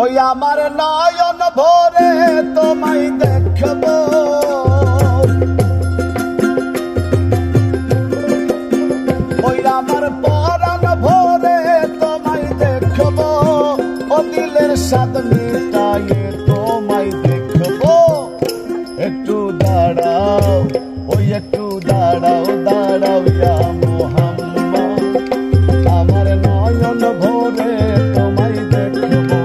ওই আমার নয়ন ভরে তোমায় দেখবো, ওই আমার পরাণ ভরে তোমায় দেখবো, ও দিলের স্বাদ মিটায়ে তোমায় দেখবো। একটু দাঁড়াও, ওই একটু দাঁড়াও, দাঁড়াও ইয়া মুহাম্মদ, আমার নয়ন ভরে তোমায় দেখবো,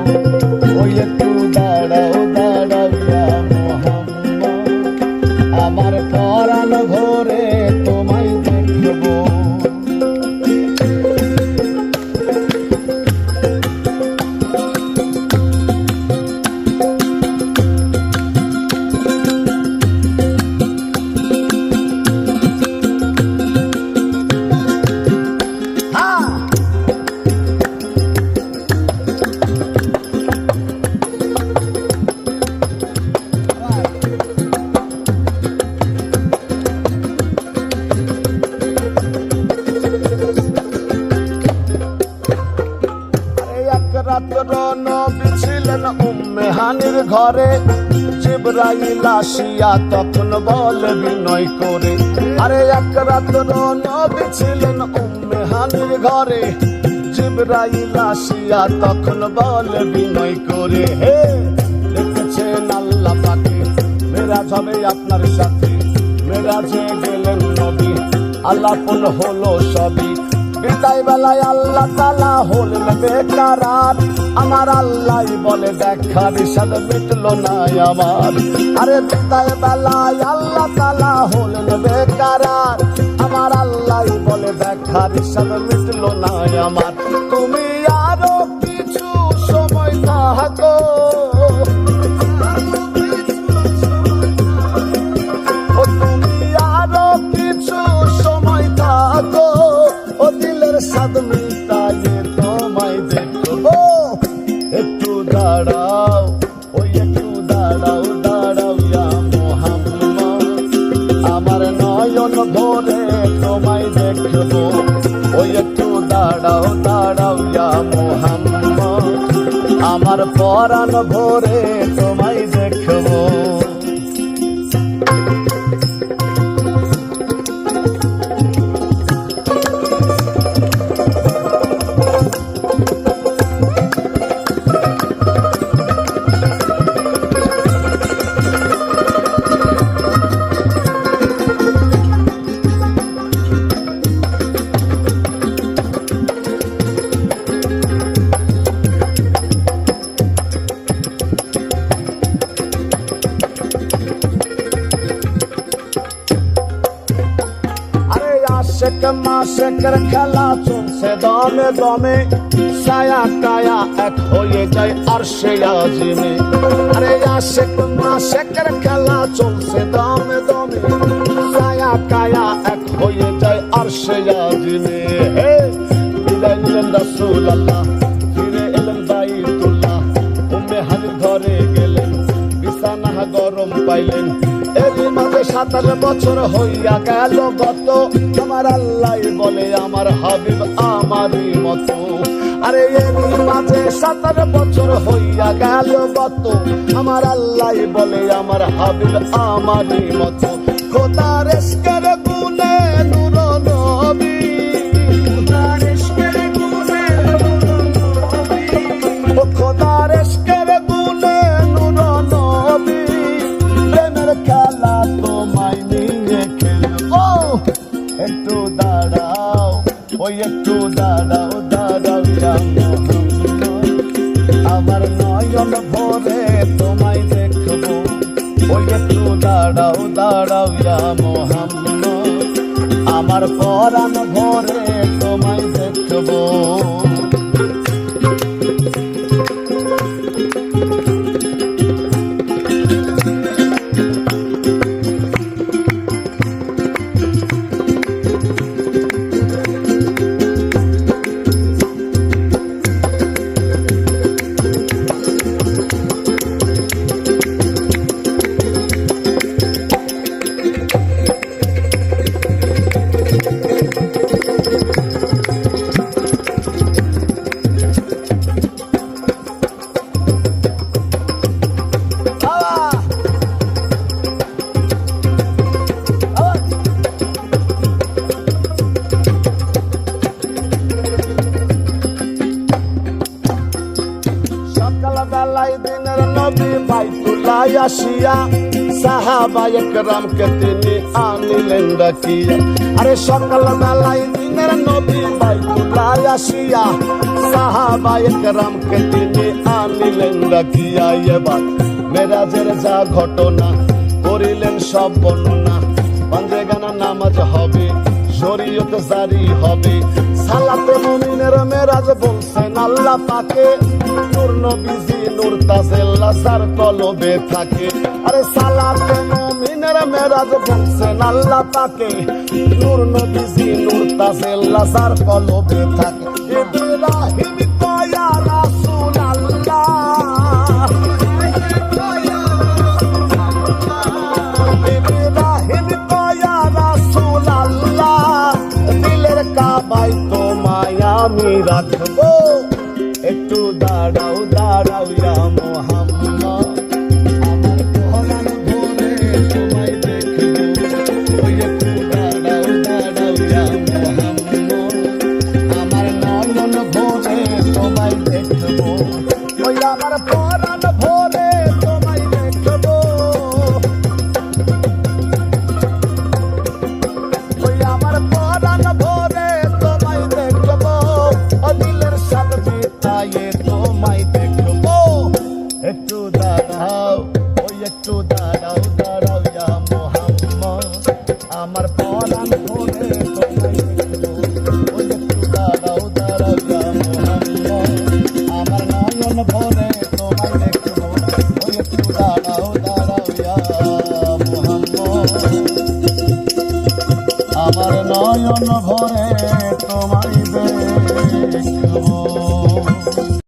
ওই একটু দাঁড়াও, দাঁড়াও ইয়া মুহাম্মদ, আমার পরাণ ভরে তোমায় দেখবো। রাত্র নবী ছিলেন উম্মে হানির ঘরে, জিবরাইল আসিয়া তখন বলে বিনয় করে, আরে এক রাত্র নবী ছিলেন উম্মে হানির ঘরে, জিবরাইল আসিয়া তখন বলে বিনয় করে, হে দেখেছেন আল্লাহ পাকে মেরাজ হবে আপনার সাথে, মেরাজে গেলেন নবী আলাপন হলো সবই, বিদায় বেলায় আল্লাহ তাআলা হলেন বেকারার, আমার আল্লাহ বলে দেখার স্বাদ মিটলো না আমার, আরে বিদায় বেলায় আল্লাহ তাআলা হলেন বেকারার, আমার আল্লাহ বলে দেখার স্বাদ মিটলো না আমার। তুমি আরো কিছু সময় থাকো, তুমি আরো কিছু সময় থাকো, ও দিলের স্বাদ মিটায়ে তোমায় দেখবো। একটু দাঁড়াও, ওই একটু দাঁড়াও, দাঁড়াও ইয়া মুহাম্মদ, আমার নয়ন ভরে তোমায় দেখবো, ওই একটু দাঁড়াও, দাঁড়াও ইয়া মুহাম্মদ, আমার পরাণ ভরে তোমায় দেখবো। আশেক মাশেকের খেলা চলছে দমে দমে, ছায়া কায়া এক হয়ে যায় আরশে আজিমে, আরে আশেক মাশেকের খেলা চলছে দমে দমে, ছায়া কায়া এক হয়ে যায় আরশে আজিমে। হে বিদায় নিলেন রাসূলুল্লাহ, ফিরে এলেন বাইতুল্লাহ, উম্মে হানির ঘরে গেলেন, বিছানা গরম পাইলেন, এরই মাঝে 27 বছর হইয়া গেল গত, আমার আল্লাহ বলে আমার হাবিব আমারই মতো, আরে এরই মাঝে 27 বছর হইয়া গেল গত, আমার আল্লাহ বলে আমার হাবিব আমারই মতো। খোদার ইশকের গুণে নূর নবী, খোদার ইশকের গুণে নূর নবী, ও খোদার ইশকের গুণে নূর নবী, প্রেমের খেলা তোমায় নিয়ে খেলবো। একটু দাঁড়াও, ওই একটু দাঁড়াও, দাঁড়াও ইয়া মুহাম্মদ, আমার নয়ন ভরে তোমায় দেখবো, ওই একটু দাঁড়াও, দাঁড়াও ইয়া মুহাম্মদ, আমার পরাণ ভরে তোমায় দেখবো। বেলায় দিনের নবী বাইতুল্লাহ আসিয়া সাহাবায়ে কেরামকে তিনি আনিলেন ডাকিয়া। আরে সকাল বেলায় দিনের নবী বাইতুল্লাহ আসিয়া সাহাবায়ে কেরামকে তিনি আনিলেন ডাকিয়া। এবার মেরাজের যা ঘটনা করিলেন সব বর্ণনা। পাঞ্জেগানা নামাজ হবে, শরীয়ত জারি হবে, সালাতে মুমিনের মেরাজ বলছেন আল্লাহ পাকে। নূর নবীজি নূর তাজেল্লা যার কলবে থাকে। আরে সালাতে মুমিনের মেরাজ বলছেন আল্লাহ পাকে। নূর নবীজি নূর তাজেল্লা যার কলবে থাকে। ইব্রাহিম কয়া রাসূলুল্লাহ, ইব্রাহিম কয়া রাসূলুল্লাহ, দিলের কাবায় তোমায় আমি রাখবো। একটু দাঁড়াও দাঁড়াও ইয়া মুহাম্মদ, আমার পরাণ ভরে তোমায় দেখবো। ওই একটু দাঁড়াও দাঁড়াও ইয়া মুহাম্মদ, আমার নয়ন ভরে তোমায় দেখবো। ওই আমার পরাণ ভরে তোমায় দেখবো। ওই আমার পরাণ ভরে তোমায় দেখবো। দিলের সাথে জিতায়ে তোমায় দেখবো। একটু দাঁড়াও, ওই একটু দাঁড়াও দাঁড়াও ইয়া মুহাম্মদ, আমার পরাণ ভরে তোমায় দেখবো। ওই একটু দাঁড়াও দাঁড়াও ইয়া মুহাম্মদ, আমার নয়ন ভরে তোমায় দেখবো। ওই একটু দাঁড়াও দাঁড়াও ইয়া মুহাম্মদ, আমার নয়ন ভরে তোমায় দেখবো।